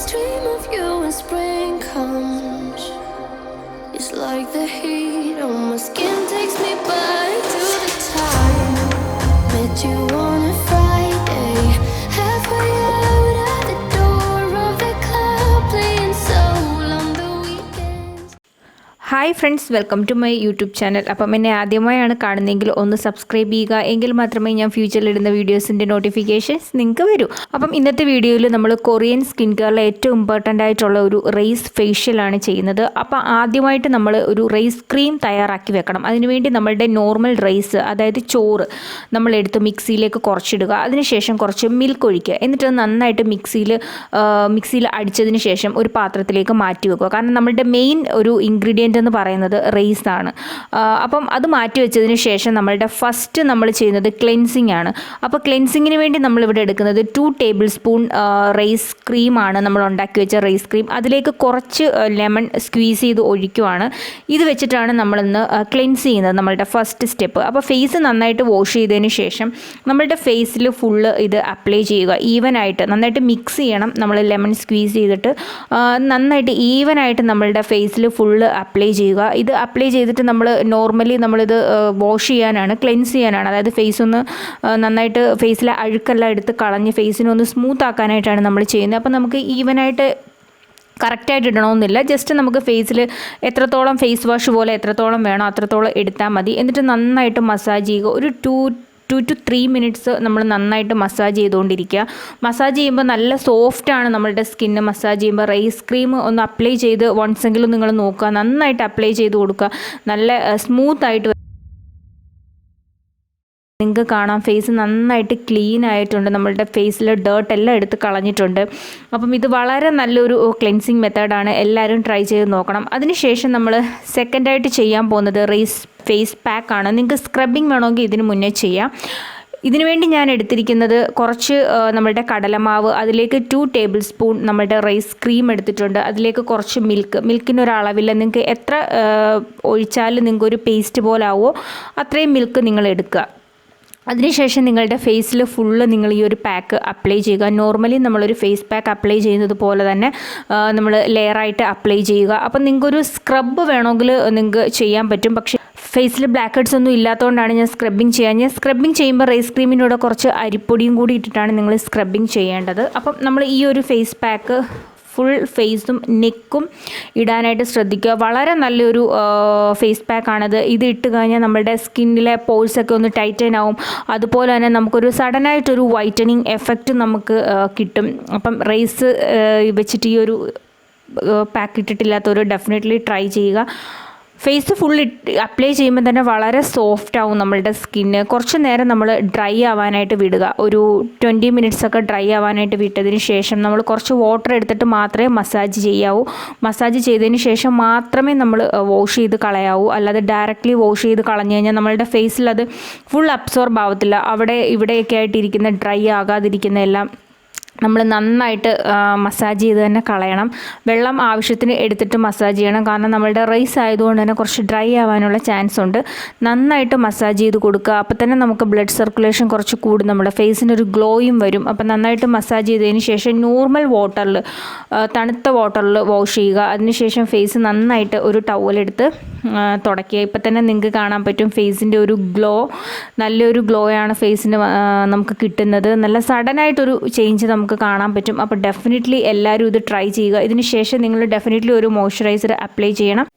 dream of you when spring comes. It's like the heat on my skin takes me back to the time met you on a Friday, halfway out at the door of the club, playing soul on the weekends. Hi friends, welcome to my YouTube channel. അപ്പം എന്നെ ആദ്യമായാണ് കാണുന്നതെങ്കിൽ ഒന്ന് subscribe ചെയ്യുക, എങ്കിൽ മാത്രമേ ഞാൻ ഫ്യൂച്ചറിൽ ഇടുന്ന വീഡിയോസിൻ്റെ നോട്ടിഫിക്കേഷൻസ് നിങ്ങൾക്ക് വരൂ. അപ്പം ഇന്നത്തെ വീഡിയോയിൽ നമ്മൾ കൊറിയൻ സ്കിൻ കെയറിലെ ഏറ്റവും ഇമ്പോർട്ടൻ്റ് ആയിട്ടുള്ള ഒരു റൈസ് ഫേഷ്യലാണ് ചെയ്യുന്നത്. അപ്പോൾ ആദ്യമായിട്ട് നമ്മൾ ഒരു റൈസ് ക്രീം തയ്യാറാക്കി വെക്കണം. അതിനുവേണ്ടി നമ്മളുടെ നോർമൽ റൈസ്, അതായത് ചോറ്, നമ്മളെടുത്ത് മിക്സിയിലേക്ക് കുറച്ചിടുക. അതിനുശേഷം കുറച്ച് മിൽക്ക് ഒഴിക്കുക. എന്നിട്ട് നന്നായിട്ട് മിക്സിയിൽ അടിച്ചതിന് ശേഷം ഒരു പാത്രത്തിലേക്ക് മാറ്റി വെക്കുക. കാരണം നമ്മളുടെ മെയിൻ ഒരു ഇൻഗ്രീഡിയൻ്റ് എന്ന് പറയുന്നത് റൈസാണ്. അപ്പം അത് മാറ്റി വെച്ചതിന് ശേഷം നമ്മളുടെ ഫസ്റ്റ് നമ്മൾ ചെയ്യുന്നത് ക്ലെൻസിങ് ആണ്. അപ്പോൾ ക്ലെൻസിങ്ങിന് വേണ്ടി നമ്മളിവിടെ എടുക്കുന്നത് 2 ടേബിൾ സ്പൂൺ റൈസ് ക്രീമാണ്, നമ്മൾ ഉണ്ടാക്കി വെച്ച റൈസ് ക്രീം. അതിലേക്ക് കുറച്ച് ലെമൺ സ്ക്വീസ് ചെയ്ത് ഒഴിക്കുവാണ്. ഇത് വെച്ചിട്ടാണ് നമ്മളിന്ന് ക്ലെൻസ് ചെയ്യുന്നത്, നമ്മളുടെ ഫസ്റ്റ് സ്റ്റെപ്പ്. അപ്പോൾ ഫേസ് നന്നായിട്ട് വാഷ് ചെയ്തതിന് ശേഷം നമ്മളുടെ ഫേസിൽ ഫുള്ള് ഇത് അപ്ലൈ ചെയ്യുക. ഈവനായിട്ട് നന്നായിട്ട് മിക്സ് ചെയ്യണം. നമ്മൾ ലെമൺ സ്ക്വീസ് ചെയ്തിട്ട് നന്നായിട്ട് ഈവനായിട്ട് നമ്മളുടെ ഫേസിൽ ഫുള്ള് അപ്ലൈ ചെയ്യുക. ഇത് അപ്ലൈ ചെയ്തിട്ട് നോർമലി നമ്മളിത് വാഷ് ചെയ്യാനാണ്, ക്ലെൻസ് ചെയ്യാനാണ്. അതായത് ഫേസ് ഒന്ന് നന്നായിട്ട് ഫേസിലെ അഴുക്കെല്ലാം എടുത്ത് കളഞ്ഞ് ഫേസിനൊന്ന് സ്മൂത്ത് ആക്കാനായിട്ടാണ് നമ്മൾ ചെയ്യുന്നത്. അപ്പോൾ നമുക്ക് ഈവനായിട്ട് കറക്റ്റായിട്ട് ഇടണമെന്നില്ല. ജസ്റ്റ് നമുക്ക് ഫേസിൽ എത്രത്തോളം ഫേസ് വാഷ് പോലെ എത്രത്തോളം വേണോ അത്രത്തോളം എടുത്താൽ മതി. എന്നിട്ട് നന്നായിട്ട് മസാജ് ചെയ്യുക. ഒരു 2 to 3 മിനിറ്റ്സ് നമ്മൾ നന്നായിട്ട് മസാജ് ചെയ്തുകൊണ്ടിരിക്കുക. മസാജ് ചെയ്യുമ്പോൾ നല്ല സോഫ്റ്റാണ് നമ്മളുടെ സ്കിന്ന്. മസാജ് ചെയ്യുമ്പോൾ റൈസ് ക്രീം ഒന്ന് അപ്ലൈ ചെയ്ത് വൺസെങ്കിലും നിങ്ങൾ നോക്കുക, നന്നായിട്ട് അപ്ലൈ ചെയ്ത് കൊടുക്കുക. നല്ല സ്മൂത്തായിട്ട് നിങ്ങൾക്ക് കാണാം ഫേസ് നന്നായിട്ട് ക്ലീൻ ആയിട്ടുണ്ട്. നമ്മളുടെ ഫേസിൽ ഡേർട്ട് എല്ലാം എടുത്ത് കളഞ്ഞിട്ടുണ്ട്. അപ്പം ഇത് വളരെ നല്ലൊരു ക്ലെൻസിങ് മെത്തേഡാണ്. എല്ലാവരും ട്രൈ ചെയ്ത് നോക്കണം. അതിനുശേഷം നമ്മൾ സെക്കൻഡായിട്ട് ചെയ്യാൻ പോകുന്നത് ഫേസ് പാക്കാണ്. നിങ്ങൾക്ക് സ്ക്രബിങ് വേണമെങ്കിൽ ഇതിന് മുന്നേ ചെയ്യാം. ഇതിനു വേണ്ടി ഞാൻ എടുത്തിരിക്കുന്നത് കുറച്ച് നമ്മളുടെ കടലമാവ്, അതിലേക്ക് 2 ടേബിൾ സ്പൂൺ നമ്മളുടെ റൈസ് ക്രീം എടുത്തിട്ടുണ്ട്. അതിലേക്ക് കുറച്ച് മിൽക്കിനൊരളവില്ല. നിങ്ങൾക്ക് എത്ര ഒഴിച്ചാൽ നിങ്ങൾക്ക് ഒരു പേസ്റ്റ് പോലെ ആവുമോ അത്രയും മിൽക്ക് നിങ്ങൾ എടുക്കുക. അതിനുശേഷം നിങ്ങളുടെ ഫേസിൽ ഫുള്ള് നിങ്ങൾ ഈ ഒരു പാക്ക് അപ്ലൈ ചെയ്യുക. നോർമലി നമ്മളൊരു ഫേസ് പാക്ക് അപ്ലൈ ചെയ്യുന്നത് പോലെ തന്നെ നമ്മൾ ലെയറായിട്ട് അപ്ലൈ ചെയ്യുക. അപ്പം നിങ്ങൾക്കൊരു സ്ക്രബ് വേണമെങ്കിൽ നിങ്ങൾക്ക് ചെയ്യാൻ പറ്റും. പക്ഷേ ഫേസിൽ ബ്ലാക്ക് ഹെഡ്സ് ഒന്നും ഇല്ലാത്തതുകൊണ്ടാണ് ഞാൻ സ്ക്രബിങ് ചെയ്യാൻ. ഞാൻ സ്ക്രബിങ് ചെയ്യുമ്പോൾ റൈസ് ക്രീമിൻ്റെ കൂടെ കുറച്ച് അരിപ്പൊടിയും കൂടി ഇട്ടിട്ടാണ് നിങ്ങൾ സ്ക്രബിങ് ചെയ്യേണ്ടത്. അപ്പം നമ്മൾ ഈ ഒരു ഫേസ് പാക്ക് ഫുൾ ഫേസും നെക്കും ഇടാനായിട്ട് ശ്രദ്ധിക്കുക. വളരെ നല്ലൊരു ഫേസ് പാക്കാണിത്. ഇത് ഇട്ട് കഴിഞ്ഞാൽ നമ്മുടെ സ്കിന്നിലെ പോഴ്സൊക്കെ ഒന്ന് ടൈറ്റൻ ആവും. അതുപോലെ തന്നെ നമുക്കൊരു സഡനായിട്ടൊരു വൈറ്റനിങ് എഫക്റ്റ് നമുക്ക് കിട്ടും. അപ്പം റൈസ് വെച്ചിട്ട് ഈ ഒരു പാക്ക് ഇട്ടിട്ടില്ലാത്തവർ ഡെഫിനറ്റ്ലി ട്രൈ ചെയ്യുക. ഫേസ് ഫുൾ അപ്ലൈ ചെയ്യുമ്പോൾ തന്നെ വളരെ സോഫ്റ്റ് ആവും നമ്മളുടെ സ്കിന്ന്. കുറച്ച് നേരം നമ്മൾ ഡ്രൈ ആവാനായിട്ട് വിടുക. ഒരു 20 മിനിറ്റ്സൊക്കെ ഡ്രൈ ആവാനായിട്ട് വിട്ടതിന് ശേഷം നമ്മൾ കുറച്ച് വാട്ടർ എടുത്തിട്ട് മാത്രമേ മസാജ് ചെയ്യാവൂ. മസാജ് ചെയ്തതിന് ശേഷം മാത്രമേ നമ്മൾ വാഷ് ചെയ്ത് കളയാവൂ. അല്ലാതെ ഡയറക്റ്റ്ലി വാഷ് ചെയ്ത് കളഞ്ഞു കഴിഞ്ഞാൽ നമ്മളുടെ ഫേസിൽ അത് ഫുൾ അബ്സോർബ് ആവത്തില്ല. അവിടെ ഇവിടെയൊക്കെ ആയിട്ടിരിക്കുന്ന ഡ്രൈ ആകാതിരിക്കുന്ന എല്ലാം നമ്മൾ നന്നായിട്ട് മസാജ് ചെയ്ത് തന്നെ കളയണം. വെള്ളം ആവശ്യത്തിന് എടുത്തിട്ട് മസാജ് ചെയ്യണം. കാരണം നമ്മളുടെ റൈസ് ആയതുകൊണ്ട് തന്നെ കുറച്ച് ഡ്രൈ ആവാനുള്ള ചാൻസ് ഉണ്ട്. നന്നായിട്ട് മസാജ് ചെയ്ത് കൊടുക്കുക. അപ്പോൾ തന്നെ നമുക്ക് ബ്ലഡ് സർക്കുലേഷൻ കുറച്ച് കൂടും. നമ്മുടെ ഫേസിനൊരു ഗ്ലോയും വരും. അപ്പോൾ നന്നായിട്ട് മസാജ് ചെയ്തതിന് ശേഷം നോർമൽ വാട്ടറിൽ, തണുത്ത വാട്ടറിൽ വാഷ് ചെയ്യുക. അതിനുശേഷം ഫേസ് നന്നായിട്ട് ഒരു ടവലെടുത്ത് തുടയ്ക്കുക. ഇപ്പം തന്നെ നിങ്ങൾക്ക് കാണാൻ പറ്റും ഫേസിൻ്റെ ഒരു ഗ്ലോ, നല്ലൊരു ഗ്ലോയാണ് ഫേസിന് നമുക്ക് കിട്ടുന്നത്. നല്ല സഡനായിട്ടൊരു ചേഞ്ച് നമുക്ക് കാണാൻ പറ്റും. അപ്പോൾ ഡെഫിനറ്റ്ലി എല്ലാവരും ഇത് ട്രൈ ചെയ്യുക. ഇതിന് ശേഷം നിങ്ങൾ ഡെഫിനറ്റ്ലി ഒരു മോയ്സ്ചറൈസർ അപ്ലൈ ചെയ്യണം.